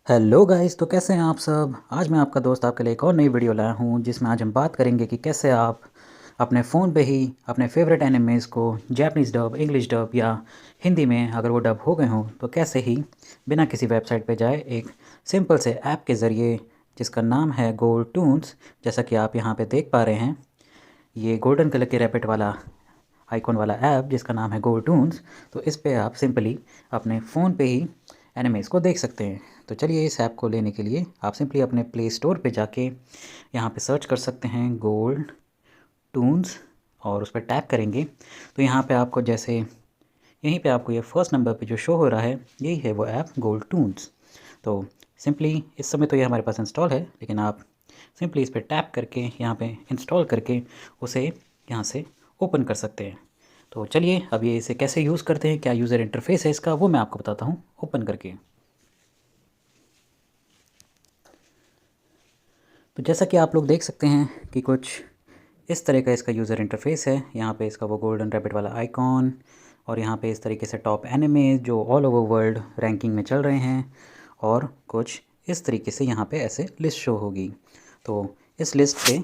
Hello guys, तो कैसे हैं आप सब। आज मैं आपका दोस्त आपके लिए एक और नई वीडियो लाया हूं जिसमें आज हम बात करेंगे कि कैसे आप अपने फ़ोन पे ही अपने फेवरेट एनिमेज़ को जापानीज़ डब, इंग्लिश डब या हिंदी में अगर वो डब हो गए हों तो कैसे ही बिना किसी वेबसाइट पे जाए एक सिंपल से ऐप के ज़रिए जिसका नाम है गोल्ड टून्स, जैसा कि आप यहाँ पे देख पा रहे हैं। ये गोल्डन कलर के रैपिट वाला आइकॉन वाला ऐप जिसका नाम है गोल्ड टून्स, तो इस पे आप सिंपली अपने फ़ोन पे ही एनिमेज़ को देख सकते हैं। तो चलिए, इस ऐप को लेने के लिए आप सिंपली अपने प्ले स्टोर पे जाके यहाँ पे सर्च कर सकते हैं गोल्ड टून्स और उस पर टैप करेंगे तो यहाँ पे आपको जैसे यहीं पे आपको ये फर्स्ट नंबर पे जो शो हो रहा है यही है वो ऐप गोल्ड टून्स। तो सिंपली इस समय तो ये हमारे पास इंस्टॉल है, लेकिन आप सिंपली इस पर टैप करके यहाँ पे इंस्टॉल करके उसे यहाँ से ओपन कर सकते हैं। तो चलिए, अब ये इसे कैसे यूज़ करते हैं, क्या यूज़र इंटरफेस है इसका, वो मैं आपको बताता हूँ ओपन करके। तो जैसा कि आप लोग देख सकते हैं कि कुछ इस तरह का इसका यूज़र इंटरफेस है। यहाँ पे इसका वो गोल्डन रैबिट वाला आइकॉन और यहाँ पे इस तरीके से टॉप एनिमे जो ऑल ओवर वर्ल्ड रैंकिंग में चल रहे हैं, और कुछ इस तरीके से यहाँ पे ऐसे लिस्ट शो होगी। तो इस लिस्ट पे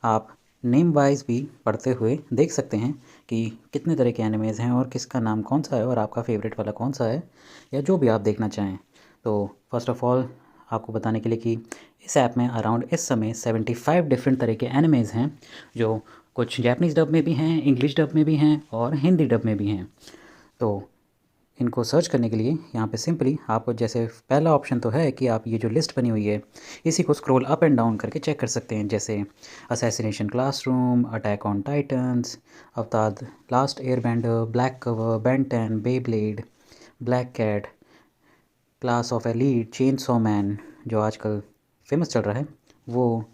आप नेम वाइज भी पढ़ते हुए देख सकते हैं कि कितने तरह के एनिमेज़ हैं और किसका नाम कौन सा है और आपका फेवरेट वाला कौन सा है, या जो भी आप देखना चाहें। तो फर्स्ट ऑफ़ ऑल आपको बताने के लिए कि इस ऐप में अराउंड इस समय 75 डिफरेंट तरह के एनिमेज़ हैं, जो कुछ जापानीज़ डब में भी हैं, इंग्लिश डब में भी हैं और हिंदी डब में भी हैं। तो इनको सर्च करने के लिए यहाँ पे सिंपली आपको जैसे पहला ऑप्शन तो है कि आप ये जो लिस्ट बनी हुई है इसी को स्क्रॉल अप एंड डाउन करके चेक कर सकते हैं, जैसे assassination classroom, attack on titans, avatar last airbender, black cover, Ben 10, beyblade, black cat, class of elite, chainsaw man जो आजकल फेमस चल रहा है वो,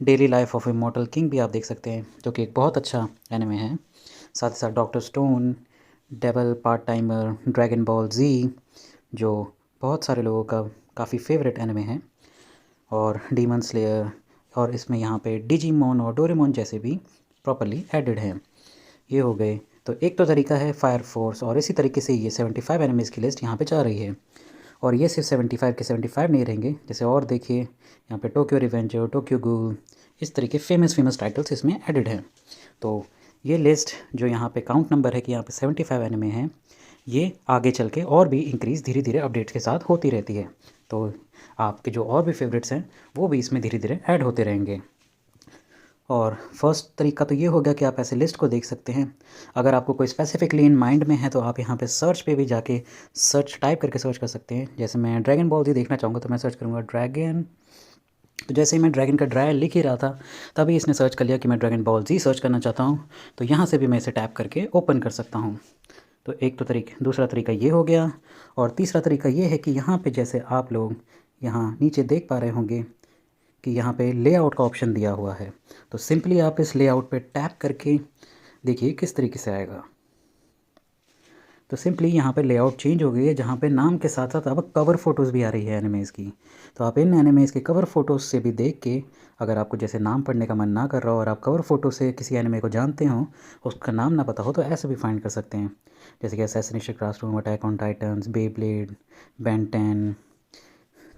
daily life of immortal king भी आप देख सकते हैं जो कि एक बहुत अच्छा एनिमे है। साथ ही साथ doctor stone, devil part timer, dragon ball जी जो बहुत सारे लोगों का काफ़ी फेवरेट एनिमे है, और डीमन स्लेयर, और इसमें यहाँ पे डिजीमोन और डोरेमोन जैसे भी प्रॉपरली एडेड हैं। ये हो गए। तो एक तो तरीका है फायर फोर्स, और इसी तरीके से ये 75 एनिमीज़ की लिस्ट यहाँ पे जा रही है। और ये सिर्फ 75 के 75 नहीं रहेंगे, जैसे और देखिए यहाँ पे टोक्यो रिवेंजर, टोक्यो गूल, इस तरीके फेमस टाइटल्स इसमें एडेड हैं। तो ये लिस्ट जो यहाँ पे काउंट नंबर है कि यहाँ पे 75 एनिमे हैं, ये आगे चल के और भी इंक्रीज़ धीरे धीरे अपडेट्स के साथ होती रहती है। तो आपके जो और भी फेवरेट्स हैं वो भी इसमें धीरे धीरे ऐड होते रहेंगे। और फर्स्ट तरीका तो ये हो गया कि आप ऐसे लिस्ट को देख सकते हैं। अगर आपको कोई स्पेसिफिकली इन माइंड में है तो आप यहाँ पे सर्च पे भी जाके सर्च टाइप करके सर्च कर सकते हैं। जैसे मैं ड्रैगन बॉल जी देखना चाहूँगा तो मैं सर्च करूँगा ड्रैगन। तो जैसे ही मैं ड्रैगन का ड्राई लिख ही रहा था तभी इसने सर्च कर लिया कि मैं ड्रैगन बॉल जी सर्च करना चाहता हूँ, तो यहाँ से भी मैं इसे टैप करके ओपन कर सकता हूँ। तो एक तो तरीका, दूसरा तरीका ये हो गया। और तीसरा तरीका ये है कि यहाँ पे जैसे आप लोग यहाँ नीचे देख पा रहे होंगे कि यहाँ पे लेआउट का ऑप्शन दिया हुआ है, तो सिंपली आप इस लेआउट पे टैप करके देखिए किस तरीके से आएगा। तो सिंपली यहाँ पे लेआउट चेंज हो गई है, जहाँ पे नाम के साथ साथ अब कवर फ़ोटोज़ भी आ रही है एनिमेज़ की। तो आप इन एनिमेज़ के कवर फ़ोटोज़ से भी देख के, अगर आपको जैसे नाम पढ़ने का मन ना कर रहा हो और आप कवर फ़ोटो से किसी एनिमे को जानते हो, उसका नाम ना पता हो, तो ऐसे भी फाइंड कर सकते हैं। जैसे कि assassination classroom, attack on titans, Beyblade, Ben 10,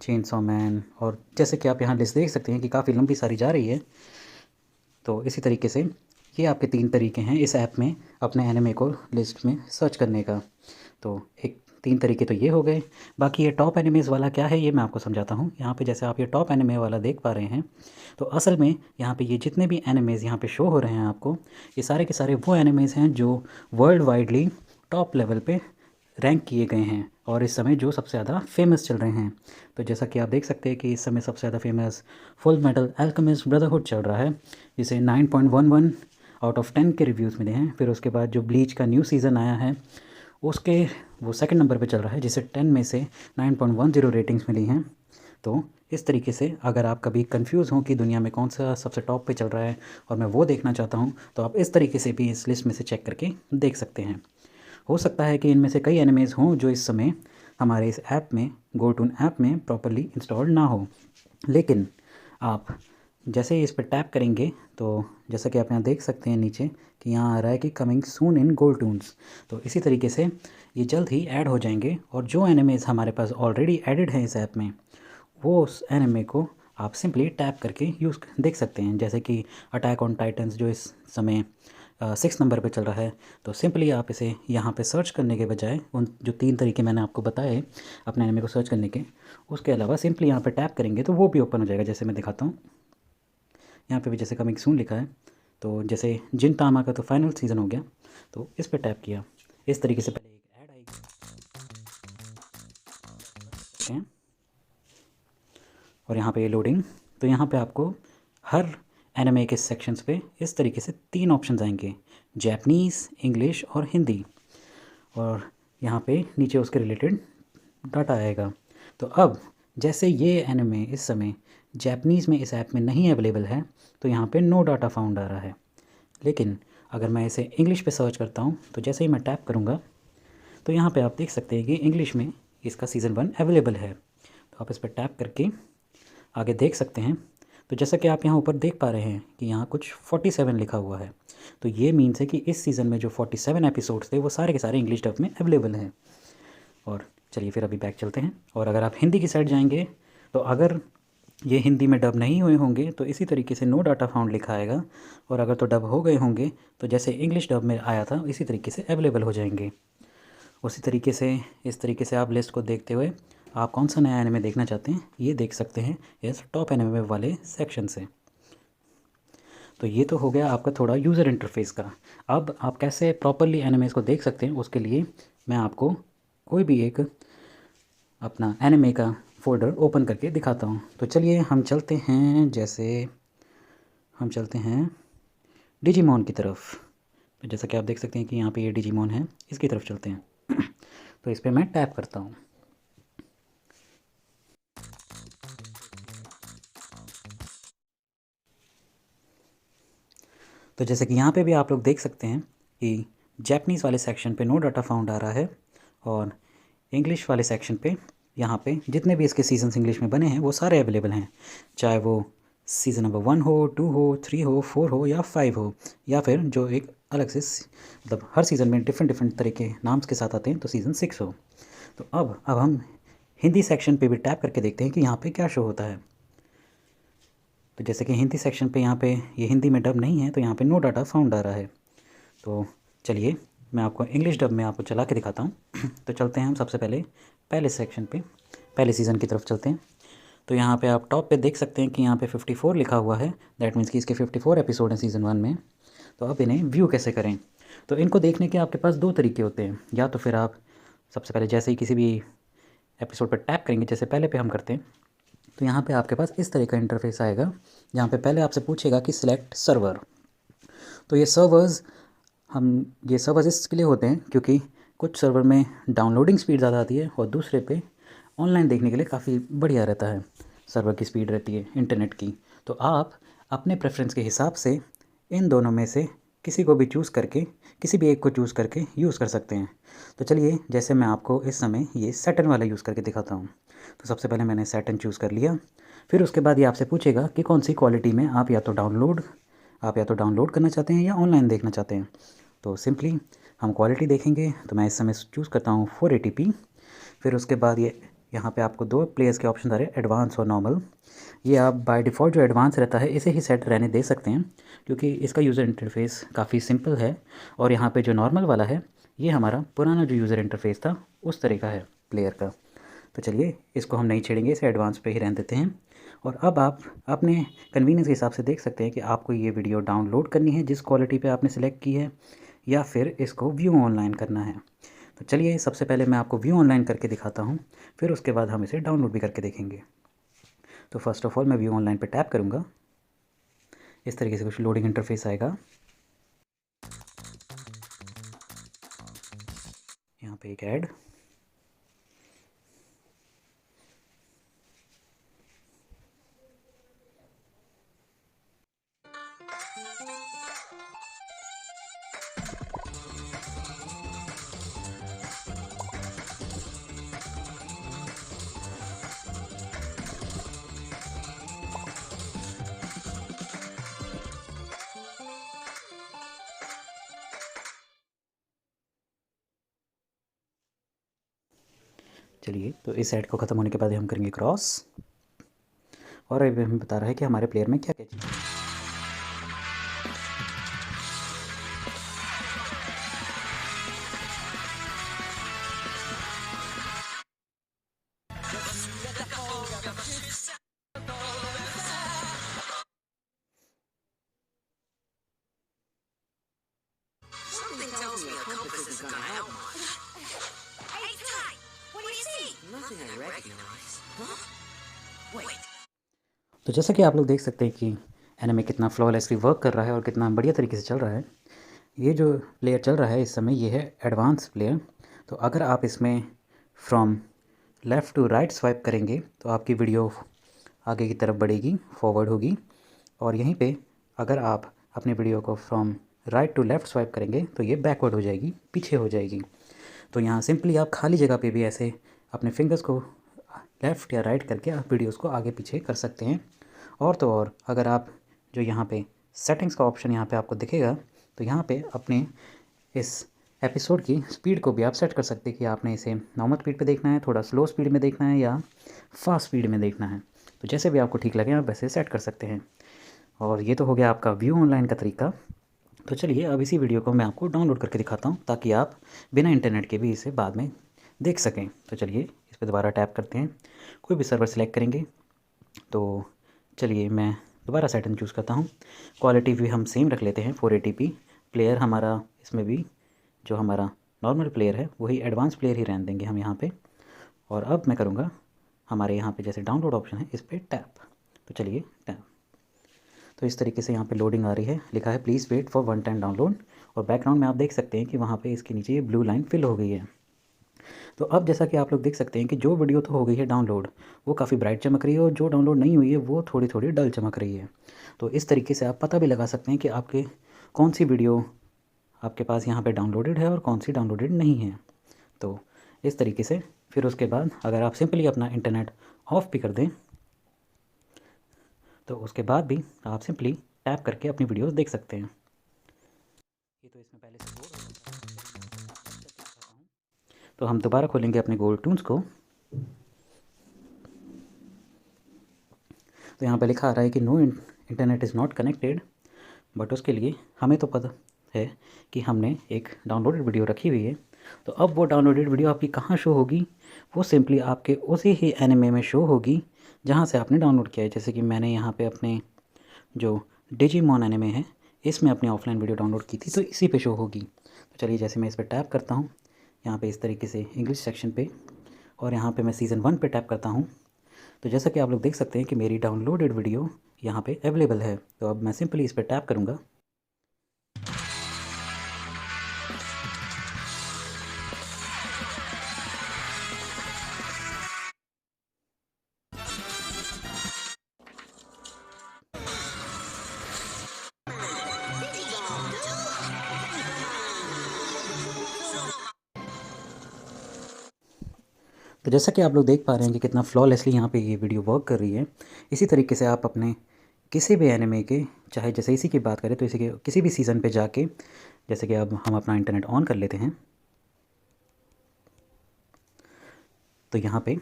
chainsaw man, और जैसे कि आप यहाँ लिस्ट देख सकते हैं कि काफ़ी लंबी सारी जा रही है। तो इसी तरीके से ये आपके 3 तरीके हैं इस ऐप में अपने एनिमे को लिस्ट में सर्च करने का। तो एक 3 तरीके तो ये हो गए। बाकी ये टॉप एनिमेज़ वाला क्या है ये मैं आपको समझाता हूँ। यहाँ पे जैसे आप ये टॉप एनिमे वाला देख पा रहे हैं, तो असल में यहाँ पे ये जितने भी एनिमेज़ यहाँ पे शो हो रहे हैं आपको, ये सारे के सारे वो एनिमेज़ हैं जो वर्ल्ड वाइडली टॉप लेवल पे रैंक किए गए हैं और इस समय जो सबसे ज़्यादा फेमस चल रहे हैं। तो जैसा कि आप देख सकते हैं कि इस समय सबसे ज़्यादा famous full metal alchemist brotherhood चल रहा है, जिसे 9.11 आउट ऑफ 10 के रिव्यूज़ मिले हैं। फिर उसके बाद जो ब्लीच का न्यू सीज़न आया है उसके वो सेकंड नंबर पे चल रहा है, जिसे 10 में से 9.10 रेटिंग्स मिली हैं। तो इस तरीके से अगर आप कभी कंफ्यूज हों कि दुनिया में कौन सा सबसे टॉप पे चल रहा है और मैं वो देखना चाहता हूँ, तो आप इस तरीके से भी इस लिस्ट में से चेक करके देख सकते हैं। हो सकता है कि इनमें से कई एनिमेज़ हों जो इस समय हमारे इस ऐप में, गोटून ऐप में प्रॉपर्ली इंस्टॉल ना हो, लेकिन आप जैसे ही इस पर टैप करेंगे तो जैसा कि आप यहाँ देख सकते हैं नीचे कि यहाँ आ रहा है कि coming soon in gold Toons. तो इसी तरीके से ये जल्द ही ऐड हो जाएंगे और जो एनिमेज हमारे पास ऑलरेडी एडिड हैं इस ऐप में वो उस एनिमे को आप सिंपली टैप करके यूज़ देख सकते हैं। जैसे कि अटैक ऑन टाइटन्स जो इस समय 6 नंबर पे चल रहा है, तो सिंपली आप इसे यहाँ पे सर्च करने के बजाय उन जो 3 तरीके मैंने आपको बताए अपने एनिमे को सर्च करने के, उसके अलावा सिंपली यहाँ पे टैप करेंगे तो वो भी ओपन हो जाएगा। जैसे मैं दिखाता हूँ, यहाँ पे भी जैसे कमिंग सून लिखा है, तो जैसे जिन तामा का तो फाइनल सीज़न हो गया, तो इस पर टैप किया, इस तरीके से पहले एक ऐड आएगी और यहाँ पे ये लोडिंग। तो यहाँ पे आपको हर एनिमे के सेक्शंस पे इस तरीके से 3 ऑप्शंस आएंगे, जापानीज़, इंग्लिश और हिंदी, और यहाँ पे नीचे उसके रिलेटेड डाटा आएगा। तो अब जैसे ये एनिमे इस समय जापानीज़ में इस ऐप में नहीं अवेलेबल है, तो यहाँ पे नो डाटा फाउंड आ रहा है। लेकिन अगर मैं इसे इंग्लिश पे सर्च करता हूँ, तो जैसे ही मैं टैप करूँगा तो यहाँ पे आप देख सकते हैं कि इंग्लिश में इसका सीज़न 1 अवेलेबल है। तो आप इस पर टैप करके आगे देख सकते हैं। तो जैसा कि आप यहाँ ऊपर देख पा रहे हैं कि यहाँ कुछ 47 लिखा हुआ है, तो ये मीन्स है कि इस सीज़न में जो 47 एपिसोड्स थे वो सारे के सारे इंग्लिश डब में अवेलेबल हैं। और चलिए फिर अभी बैक चलते हैं। और अगर आप हिंदी की साइड जाएंगे तो अगर ये हिंदी में डब नहीं हुए होंगे तो इसी तरीके से नो डाटा फाउंड लिखा आएगा, और अगर तो डब हो गए होंगे तो जैसे इंग्लिश डब में आया था इसी तरीके से अवेलेबल हो जाएंगे। उसी तरीके से इस तरीके से आप लिस्ट को देखते हुए आप कौन सा नया एनिमे देखना चाहते हैं ये देख सकते हैं इस टॉप एनिमे वाले सेक्शन से। तो ये तो हो गया आपका थोड़ा यूज़र इंटरफेस का। अब आप कैसे प्रॉपरली एनिमेज को देख सकते हैं उसके लिए मैं आपको कोई भी एक अपना एनिमे का फ़ोल्डर ओपन करके दिखाता हूँ। तो चलिए हम चलते हैं, जैसे हम चलते हैं डिजीमॉन की तरफ। तो जैसा कि आप देख सकते हैं कि यहाँ पे ये डिजीमॉन है, इसकी तरफ चलते हैं। तो इस पर मैं टैप करता हूँ। तो जैसे कि यहाँ पे भी आप लोग देख सकते हैं कि जापानीज़ वाले सेक्शन पे नो डाटा फाउंड आ रहा है, और इंग्लिश वाले सेक्शन पे यहाँ पे जितने भी इसके सीजन्स इंग्लिश में बने हैं वो सारे अवेलेबल हैं, चाहे वो सीज़न नंबर 1 हो, 2 हो, 3 हो, 4 हो या 5 हो, या फिर जो एक अलग से मतलब हर सीज़न में डिफरेंट डिफरेंट तरह के नाम्स के साथ आते हैं, तो सीज़न 6 हो। तो अब हम हिंदी सेक्शन पे भी टैप करके देखते हैं कि यहाँ पे क्या शो होता है। तो जैसे कि हिंदी सेक्शन पे यहाँ पे ये हिंदी में डब नहीं है, तो यहाँ पे नो डाटा फाउंड आ रहा है। तो चलिए मैं आपको इंग्लिश डब में आपको चला के दिखाता हूँ। तो चलते हैं हम सबसे पहले सेक्शन पे, पहले सीज़न की तरफ चलते हैं। तो यहाँ पे आप टॉप पे देख सकते हैं कि यहाँ पे 54 लिखा हुआ है, दैट मीन्स कि इसके 54 एपिसोड हैं सीज़न 1 में। तो अब इन्हें व्यू कैसे करें? तो इनको देखने के आपके पास 2 तरीके होते हैं। या तो फिर आप सबसे पहले जैसे ही किसी भी एपिसोड पर टैप करेंगे, जैसे पहले पे हम करते हैं, तो यहाँ पे आपके पास इस तरह का इंटरफेस आएगा, जहाँ पे पहले आपसे पूछेगा कि सिलेक्ट सर्वर। तो ये सर्वर्स इसके लिए होते हैं क्योंकि कुछ सर्वर में डाउनलोडिंग स्पीड ज़्यादा आती है और दूसरे पे ऑनलाइन देखने के लिए काफ़ी बढ़िया रहता है, सर्वर की स्पीड रहती है इंटरनेट की। तो आप अपने प्रेफरेंस के हिसाब से इन दोनों में से किसी को भी चूज़ करके, किसी भी एक को चूज़ करके यूज़ कर सकते हैं। तो चलिए जैसे मैं आपको इस समय ये सैटर्न वाला यूज़ करके दिखाता हूँ। तो सबसे पहले मैंने सैटर्न चूज़ कर लिया। फिर उसके बाद ये आपसे पूछेगा कि कौन सी क्वालिटी में आप या तो डाउनलोड करना चाहते हैं या ऑनलाइन देखना चाहते हैं। तो सिंपली हम क्वालिटी देखेंगे, तो मैं इस समय चूज़ करता हूँ 480p। फिर उसके बाद ये यहाँ पे आपको 2 प्लेयर्स के ऑप्शन आ रहे हैं, एडवांस और नॉर्मल। ये आप बाय डिफ़ॉल्ट जो एडवांस रहता है इसे ही सेट रहने दे सकते हैं क्योंकि इसका यूज़र इंटरफेस काफ़ी सिंपल है। और यहाँ पे जो नॉर्मल वाला है ये हमारा पुराना जो यूज़र इंटरफेस था उस तरह का है प्लेयर का। तो चलिए इसको हम नहीं छेड़ेंगे, इसे एडवांस पे ही रहने देते हैं। और अब आप अपने कन्वीनियंस के हिसाब से देख सकते हैं कि आपको ये वीडियो डाउनलोड करनी है जिस क्वालिटी पे आपने सेलेक्ट की है, या फिर इसको व्यू ऑनलाइन करना है। तो चलिए सबसे पहले मैं आपको व्यू ऑनलाइन करके दिखाता हूँ, फिर उसके बाद हम इसे डाउनलोड भी करके देखेंगे। तो फर्स्ट ऑफ ऑल मैं व्यू ऑनलाइन पे टैप करूँगा, इस तरीके से कुछ लोडिंग इंटरफेस आएगा। यहाँ पे एक ऐड, चलिए, तो इस साइड को ख़त्म होने के बाद हम करेंगे क्रॉस, और अभी हमें बता रहा है कि हमारे प्लेयर में क्या क्या चीज़ है। Something tells me a compass isn't gonna help much. Hey, Ty! What do you see? Nothing I recognize. Huh? Wait. तो जैसा कि आप लोग देख सकते हैं कि एनिमे कितना फ्लॉलेसली वर्क कर रहा है और कितना बढ़िया तरीके से चल रहा है। ये जो प्लेयर चल रहा है इस समय, ये है एडवांस प्लेयर। तो अगर आप इसमें from left to right swipe करेंगे तो आपकी वीडियो आगे की तरफ बढ़ेगी, फॉरवर्ड होगी, और यहीं पे अगर आप अपनी वीडियो को from right to left swipe करेंगे तो ये बैकवर्ड हो जाएगी, पीछे हो जाएगी। तो यहाँ सिंपली आप खाली जगह पे भी ऐसे अपने फिंगर्स को लेफ़्ट या राइट करके आप वीडियोस को आगे पीछे कर सकते हैं। और तो और अगर आप जो यहाँ पे सेटिंग्स का ऑप्शन यहाँ पे आपको दिखेगा, तो यहाँ पे अपने इस एपिसोड की स्पीड को भी आप सेट कर सकते हैं कि आपने इसे नॉर्मल स्पीड पे देखना है, थोड़ा स्लो स्पीड में देखना है, या फास्ट स्पीड में देखना है। तो जैसे भी आपको ठीक लगे आप वैसे सेट कर सकते हैं। और ये तो हो गया आपका व्यू ऑनलाइन का तरीका। तो चलिए अब इसी वीडियो को मैं आपको डाउनलोड करके दिखाता हूँ ताकि आप बिना इंटरनेट के भी इसे बाद में देख सकें। तो चलिए इस पर दोबारा टैप करते हैं, कोई भी सर्वर सेलेक्ट करेंगे। तो चलिए मैं दोबारा सेटिंग चूज़ करता हूँ। क्वालिटी भी हम सेम रख लेते हैं 480p। प्लेयर हमारा इसमें भी जो हमारा नॉर्मल प्लेयर है वही एडवांस प्लेयर ही रहने देंगे हम यहाँ पे। और अब मैं करूँगा हमारे यहाँ पे जैसे डाउनलोड ऑप्शन है इस पर टैप। तो चलिए टैप, तो इस तरीके से यहाँ पे लोडिंग आ रही है, लिखा है please wait for 1 time download, और बैकग्राउंड में आप देख सकते हैं कि वहाँ पे इसके नीचे ये ब्लू लाइन फिल हो गई है। तो अब जैसा कि आप लोग देख सकते हैं कि जो वीडियो तो हो गई है डाउनलोड वो काफ़ी ब्राइट चमक रही है, और जो डाउनलोड नहीं हुई है वो थोड़ी थोड़ी डल चमक रही है। तो इस तरीके से आप पता भी लगा सकते हैं कि आपके कौन सी वीडियो आपके पास यहाँ पे डाउनलोडेड है और कौन सी डाउनलोडेड नहीं है। तो इस तरीके से फिर उसके बाद अगर आप सिंपली अपना इंटरनेट ऑफ भी कर दें तो उसके बाद भी आप सिंपली टैप करके अपनी वीडियोस देख सकते हैं। ये तो इसमें पहले से बोर्ड होगा, तो हम दोबारा खोलेंगे अपने गूगल टून्स को। तो यहाँ पे लिखा आ रहा है कि no internet is not connected, but उसके लिए हमें तो पता है कि हमने एक डाउनलोडेड वीडियो रखी हुई है। तो अब वो डाउनलोडेड वीडियो आपकी कहाँ शो होगी, वो सिंपली आपके उसी ही एनिमे में शो होगी जहाँ से आपने डाउनलोड किया है। जैसे कि मैंने यहाँ पे अपने जो डिजिमॉन एनिमे है इसमें अपनी ऑफलाइन वीडियो डाउनलोड की थी, तो इसी पे शो होगी। तो चलिए जैसे मैं इस पर टैप करता हूँ यहाँ पे इस तरीके से इंग्लिश सेक्शन पे, और यहाँ पे मैं सीज़न 1 पे टैप करता हूँ, तो जैसा कि आप लोग देख सकते हैं कि मेरी डाउनलोडेड वीडियो यहाँ पे अवेलेबल है। तो अब मैं सिंपली इस पर टैप करूँगा, तो जैसा कि आप लोग देख पा रहे हैं कि कितना फ्लॉलेसली यहाँ पे ये वीडियो वर्क कर रही है। इसी तरीके से आप अपने किसी भी एनिमे के, चाहे जैसे इसी की बात करें तो इसी के किसी भी सीज़न पे जाके, जैसे कि अब हम अपना इंटरनेट ऑन कर लेते हैं, तो यहाँ पे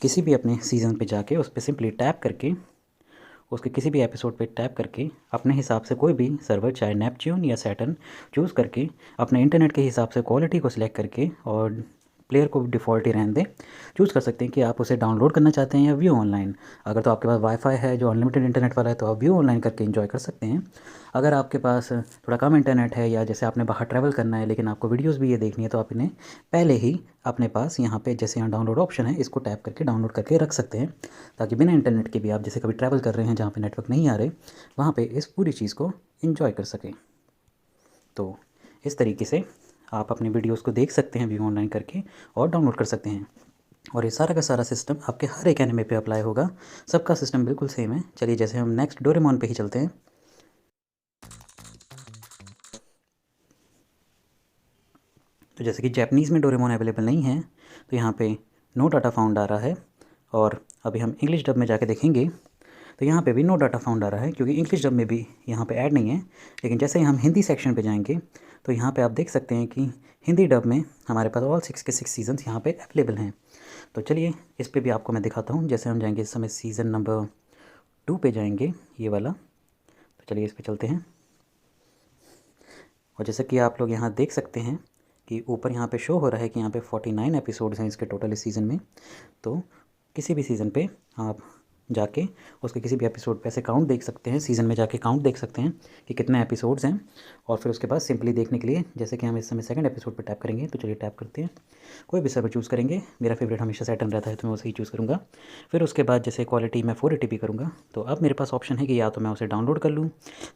किसी भी अपने सीज़न पे जाके उस पर सिंपली टैप करके उसके किसी भी एपिसोड पे टैप करके अपने हिसाब से कोई भी सर्वर, चाहे नेपच्यून या सैटर्न, चूज़ करके अपने इंटरनेट के हिसाब से क्वालिटी को सिलेक्ट करके और प्लेयर को डिफ़ॉल्ट ही रहने दें, चूज़ कर सकते हैं कि आप उसे डाउनलोड करना चाहते हैं या व्यू ऑनलाइन। अगर तो आपके पास वाईफाई है जो अनलिमिटेड इंटरनेट वाला है तो आप व्यू ऑनलाइन करके एंजॉय कर सकते हैं। अगर आपके पास थोड़ा कम इंटरनेट है या जैसे आपने बाहर ट्रैवल करना है लेकिन आपको वीडियोस भी ये देखनी है, तो आप इन्हें पहले ही अपने पास यहाँ पे जैसे यहाँ डाउनलोड ऑप्शन है इसको टैप करके डाउनलोड करके रख सकते हैं, ताकि बिना इंटरनेट के भी आप जैसे कभी ट्रैवल कर रहे हैं जहाँ पे नेटवर्क नहीं आ रहे वहाँ पे इस पूरी चीज़ को एंजॉय कर सकें। तो इस तरीके से आप अपनी वीडियोस को देख सकते हैं व्यू ऑनलाइन करके और डाउनलोड कर सकते हैं। और ये सारा का सारा सिस्टम आपके हर एक एनिमे पे अप्लाई होगा, सबका सिस्टम बिल्कुल सेम है। चलिए जैसे हम नेक्स्ट डोरेमोन पे ही चलते हैं। तो जैसे कि जैपनीज़ में डोरेमोन अवेलेबल नहीं है तो यहाँ पे नो डाटा फाउंड आ रहा है, और अभी हम इंग्लिश डब में जाके देखेंगे तो यहाँ पे भी नो डाटा फाउंड आ रहा है क्योंकि इंग्लिश डब में भी यहाँ पे ऐड नहीं है। लेकिन जैसे ही हम हिंदी सेक्शन पे जाएंगे तो यहाँ पे आप देख सकते हैं कि हिंदी डब में हमारे पास ऑल 6 के 6 सीजन्स यहाँ पे अवेलेबल हैं। तो चलिए इस पे भी आपको मैं दिखाता हूँ। जैसे हम जाएंगे इस समय सीज़न नंबर 2 पे जाएंगे, ये वाला। तो चलिए इस पे चलते हैं। और जैसा कि आप लोग यहाँ देख सकते हैं कि ऊपर यहाँ पे शो हो रहा है कि यहाँ पे 49 एपिसोड्स हैं इसके टोटल इस सीज़न में। तो किसी भी सीज़न पे आप जाके उसके किसी भी एपिसोड पे ऐसे काउंट देख सकते हैं, सीज़न में जाके काउंट देख सकते हैं कि कितने एपिसोड्स हैं। और फिर उसके बाद सिंपली देखने के लिए जैसे कि हम इस समय सेकंड एपिसोड पे टैप करेंगे, तो चलिए टैप करते हैं। कोई भी सर्वर चूज़ करेंगे, मेरा फेवरेट हमेशा सैटर्न रहता है तो मैं उसे ही चूज़ करूँगा। फिर उसके बाद जैसे क्वालिटी मैं 480p करूँगा, तो अब मेरे पास ऑप्शन है कि या तो मैं उसे डाउनलोड कर लूँ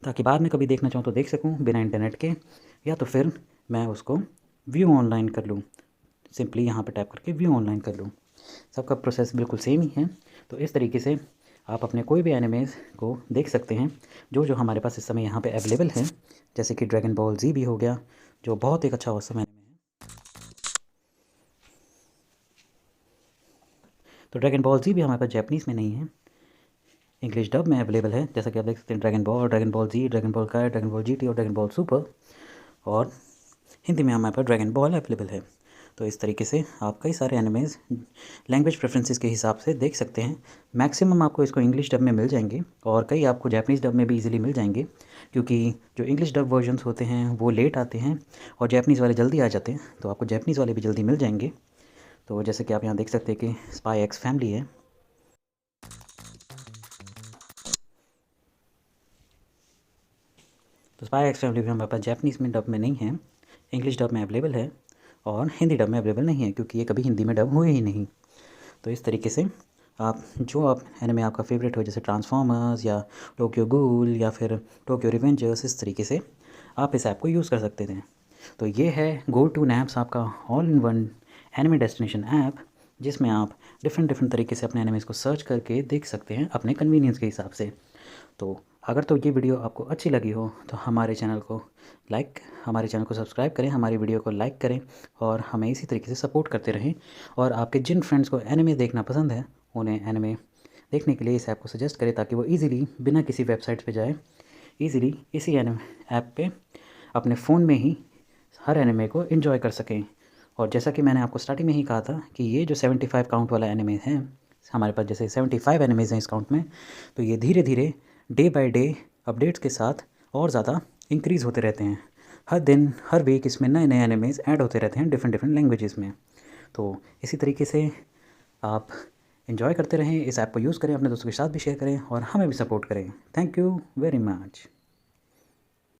ताकि बाद में कभी देखना चाहूँ तो देख सकूँ बिना इंटरनेट के, या तो फिर मैं उसको व्यू ऑनलाइन कर लूँ, सिंपली यहाँ पे टैप करके व्यू ऑनलाइन कर लूँ। सबका प्रोसेस बिल्कुल सेम ही है। तो इस तरीके से आप अपने कोई भी एनिमेज़ को देख सकते हैं जो हमारे पास इस समय यहाँ पे अवेलेबल है। जैसे कि ड्रैगन बॉल जी भी हो गया, जो बहुत एक अच्छा ऑसम एनिमे है। तो ड्रैगन बॉल जी भी हमारे पास जैपनीज़ में नहीं है, इंग्लिश डब में अवेलेबल है। जैसा कि आप देख सकते हैं ड्रैगन बॉल जी, ड्रैगन बॉल काय, ड्रैगन बॉल जीटी और ड्रैगन बॉल सुपर। और हिंदी में हमारे पास ड्रैगन बॉल अवेलेबल है। तो इस तरीके से आप कई सारे एनिमेज़ लैंग्वेज प्रेफरेंसेस के हिसाब से देख सकते हैं। मैक्सिमम आपको इसको इंग्लिश डब में मिल जाएंगे और कई आपको जापानीज़ डब में भी इजीली मिल जाएंगे, क्योंकि जो इंग्लिश डब वर्जन्स होते हैं वो लेट आते हैं और जापानीज़ वाले जल्दी आ जाते हैं। तो आपको जापानीज़ वाले भी जल्दी मिल जाएंगे। तो जैसे कि आप यहाँ देख सकते हैं कि स्पाई एक्स फैमिली है। तो स्पाई एक्स फैमिली भी हमारे पास जापानीज़ में डब में नहीं है, इंग्लिश डब में अवेलेबल है और हिंदी डब में अवेलेबल नहीं है, क्योंकि ये कभी हिंदी में डब हुए ही नहीं। तो इस तरीके से आप एनिमे आपका फेवरेट हो, जैसे ट्रांसफॉर्मर्स या टोक्यो गूल या फिर टोक्यो रिवेंजर्स, इस तरीके से आप इस ऐप को यूज़ कर सकते थे। तो ये है गो टू नैप्स, आपका all in one anime destination app, जिसमें आप डिफरेंट तरीके से अपने एनिमेज़ को सर्च करके देख सकते हैं अपने कन्वीनियंस के हिसाब से। तो अगर तो ये वीडियो आपको अच्छी लगी हो तो हमारे चैनल को सब्सक्राइब करें, हमारी वीडियो को लाइक करें और हमें इसी तरीके से सपोर्ट करते रहें। और आपके जिन फ्रेंड्स को एनिमे देखना पसंद है उन्हें एनिमे देखने के लिए इस ऐप को सजेस्ट करें, ताकि वो ईज़िली बिना किसी वेबसाइट पे जाए ईज़िली इसी एनिमे ऐप पे अपने फ़ोन में ही हर एनिमे को एंजॉय कर सकें। और जैसा कि मैंने आपको स्टार्टिंग में ही कहा था कि ये जो 75 काउंट वाला एनिमे है, हमारे पास जैसे 75 एनिमेज़ हैं इस काउंट में, तो ये धीरे धीरे डे बाय डे अपडेट्स के साथ और ज़्यादा इंक्रीज़ होते रहते हैं। हर दिन हर वीक इसमें नए नए एनिमेज़ ऐड होते रहते हैं डिफरेंट लैंग्वेजेस में। तो इसी तरीके से आप एंजॉय करते रहें, इस ऐप को यूज़ करें, अपने दोस्तों के साथ भी शेयर करें और हमें भी सपोर्ट करें। Thank you very much.